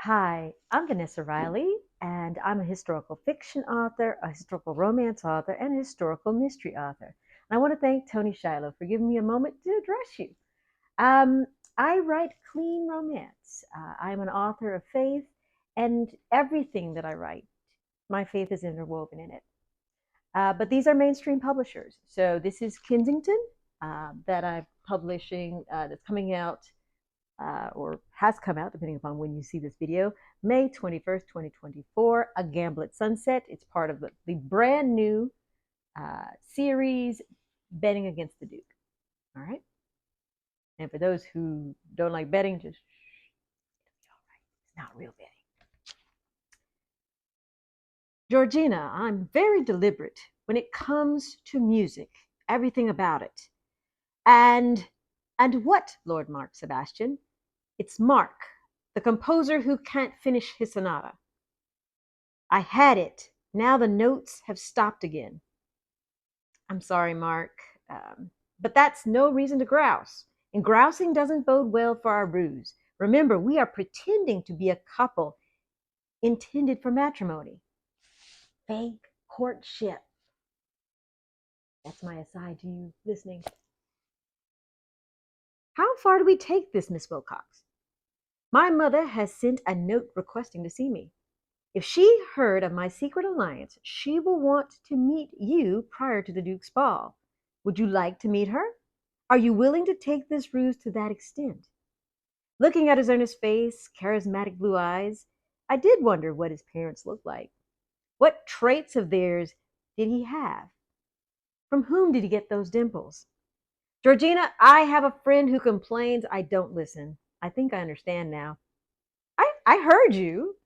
Hi, I'm Vanessa Riley, and I'm a historical fiction author, a historical romance author, and a historical mystery author. And I want to thank Tony Shiloh for giving me a moment to address you. Um, I write clean romance. I'm an author of faith, and everything that I write, my faith is interwoven in it. But these are mainstream publishers. So this is Kensington that I'm publishing, that's coming out or has come out, depending upon when you see this video, May 21st, 2024, A Gamblet Sunset. It's part of the brand new series, Betting Against the Duke. All right. And for those who don't like betting, just it'll be all right. It's not real betting. Georgina, I'm very deliberate when it comes to music, everything about it. And and what, Lord Mark Sebastian? It's Mark, the composer who can't finish his sonata. I had it. Now the notes have stopped again. I'm sorry, Mark, but that's no reason to grouse. And grousing doesn't bode well for our ruse. Remember, we are pretending to be a couple intended for matrimony. Fake courtship. That's my aside to you listening. How far do we take this, Miss Wilcox? My mother has sent a note requesting to see me. If she heard of my secret alliance, she will want to meet you prior to the Duke's ball. Would you like to meet her? Are you willing to take this ruse to that extent? Looking at his earnest face, charismatic blue eyes, I did wonder what his parents looked like. What traits of theirs did he have? From whom did he get those dimples? Georgina, I have a friend who complains I don't listen. I think I understand now. I heard you,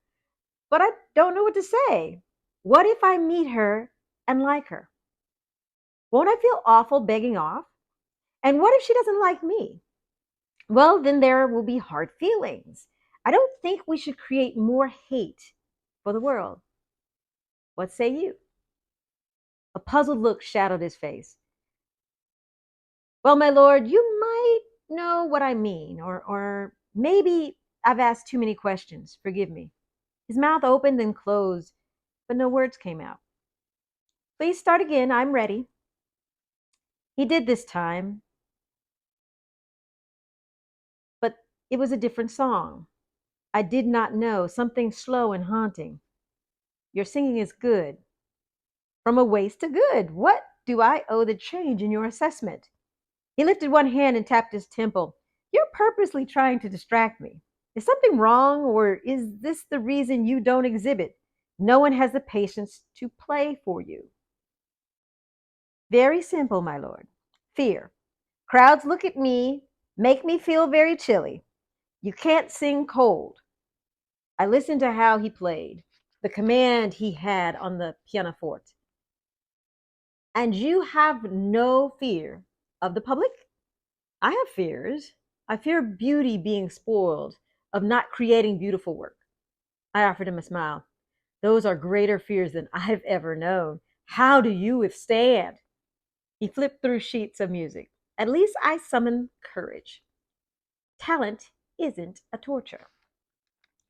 but I don't know what to say. What if I meet her and like her? Won't I feel awful begging off? And what if she doesn't like me? Well, then there will be hard feelings. I don't think we should create more hate for the world. What say you? A puzzled look shadowed his face. Well, my lord, you might know what I mean, or maybe I've asked too many questions. Forgive me. His mouth opened and closed, but no words came out. Please start again. I'm ready. He did this time, but it was a different song. I did not know, something slow and haunting. Your singing is good. From a waste to good. What do I owe the change in your assessment? He lifted one hand and tapped his temple. You're purposely trying to distract me. Is something wrong, or is this the reason you don't exhibit? No one has the patience to play for you. Very simple, my lord. Fear. Crowds look at me, make me feel very chilly. You can't sing cold. I listened to how he played, the command he had on the pianoforte. And you have no fear of the public? I have fears. I fear beauty being spoiled, of not creating beautiful work. I offered him a smile. Those are greater fears than I've ever known. How do you withstand? He flipped through sheets of music. At least I summon courage. Talent isn't a torture.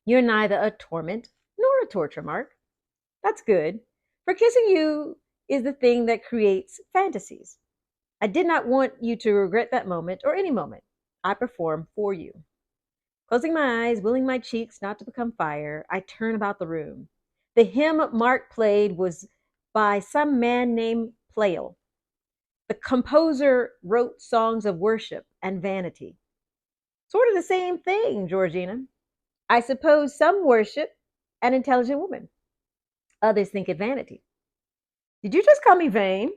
You're neither a torment nor a torture, Mark. That's good. For kissing you is the thing that creates fantasies. I did not want you to regret that moment or any moment. I perform for you. Closing my eyes, willing my cheeks not to become fire, I turn about the room. The hymn Mark played was by some man named Pleyel. The composer wrote songs of worship and vanity. Sort of the same thing, Georgina. I suppose some worship an intelligent woman. Others think it vanity. Did you just call me vain?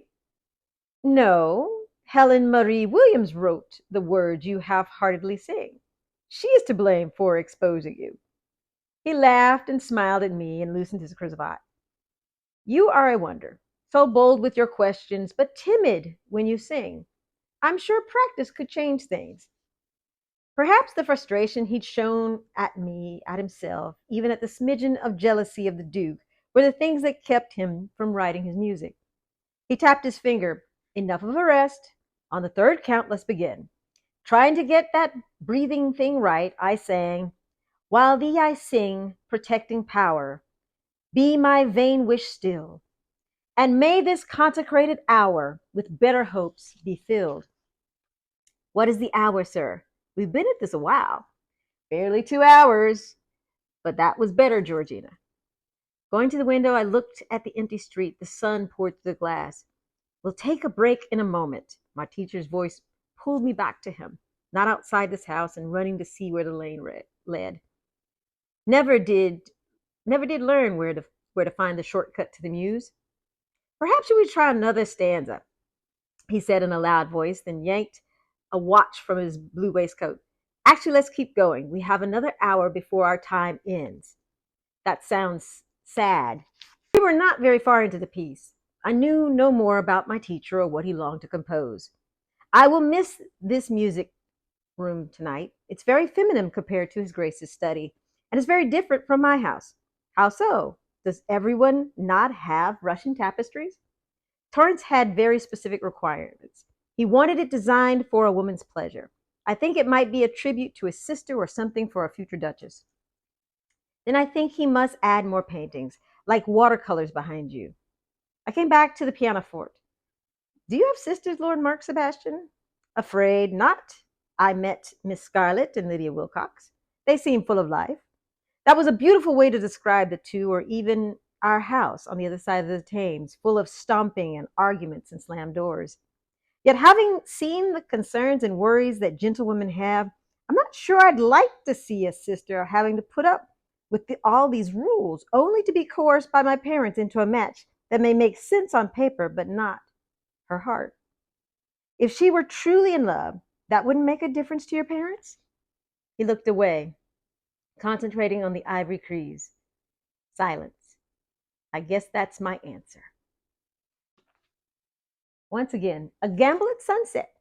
No. Helen Marie Williams wrote the words you half-heartedly sing. She is to blame for exposing you. He laughed and smiled at me and loosened his cravat. You are a wonder, so bold with your questions, but timid when you sing. I'm sure practice could change things. Perhaps the frustration he'd shown at me, at himself, even at the smidgen of jealousy of the Duke, were the things that kept him from writing his music. He tapped his finger. Enough of a rest. On the third count, let's begin. Trying to get that breathing thing right, I sang, While thee I sing, protecting power, be my vain wish still, and may this consecrated hour with better hopes be filled. What is the hour, sir? We've been at this a while. Barely 2 hours, but that was better, Georgina. Going to the window, I looked at the empty street. The sun poured through the glass. We'll take a break in a moment. My teacher's voice pulled me back to him, not outside this house and running to see where the lane led. Never did, never did learn where to find the shortcut to the muse. Perhaps we should try another stanza, he said in a loud voice, then yanked a watch from his blue waistcoat. Actually, let's keep going. We have another hour before our time ends. That sounds sad. We were not very far into the piece. I knew no more about my teacher or what he longed to compose. I will miss this music room tonight. It's very feminine compared to His Grace's study, and it's very different from my house. How so? Does everyone not have Russian tapestries? Torrance had very specific requirements. He wanted it designed for a woman's pleasure. I think it might be a tribute to his sister or something for a future duchess. Then I think he must add more paintings, like watercolors behind you. I came back to the pianoforte. Do you have sisters, Lord Mark Sebastian? Afraid not. I met Miss Scarlett and Lydia Wilcox. They seem full of life. That was a beautiful way to describe the two, or even our house on the other side of the Thames, full of stomping and arguments and slammed doors. Yet, having seen the concerns and worries that gentlewomen have, I'm not sure I'd like to see a sister having to put up with all these rules, only to be coerced by my parents into a match that may make sense on paper, but not her heart. If she were truly in love, that wouldn't make a difference to your parents? He looked away, concentrating on the ivory keys. Silence. I guess that's my answer. Once again, A Gamble at Sunset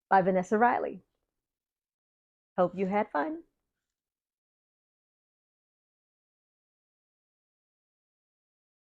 by Vanessa Riley. Hope you had fun.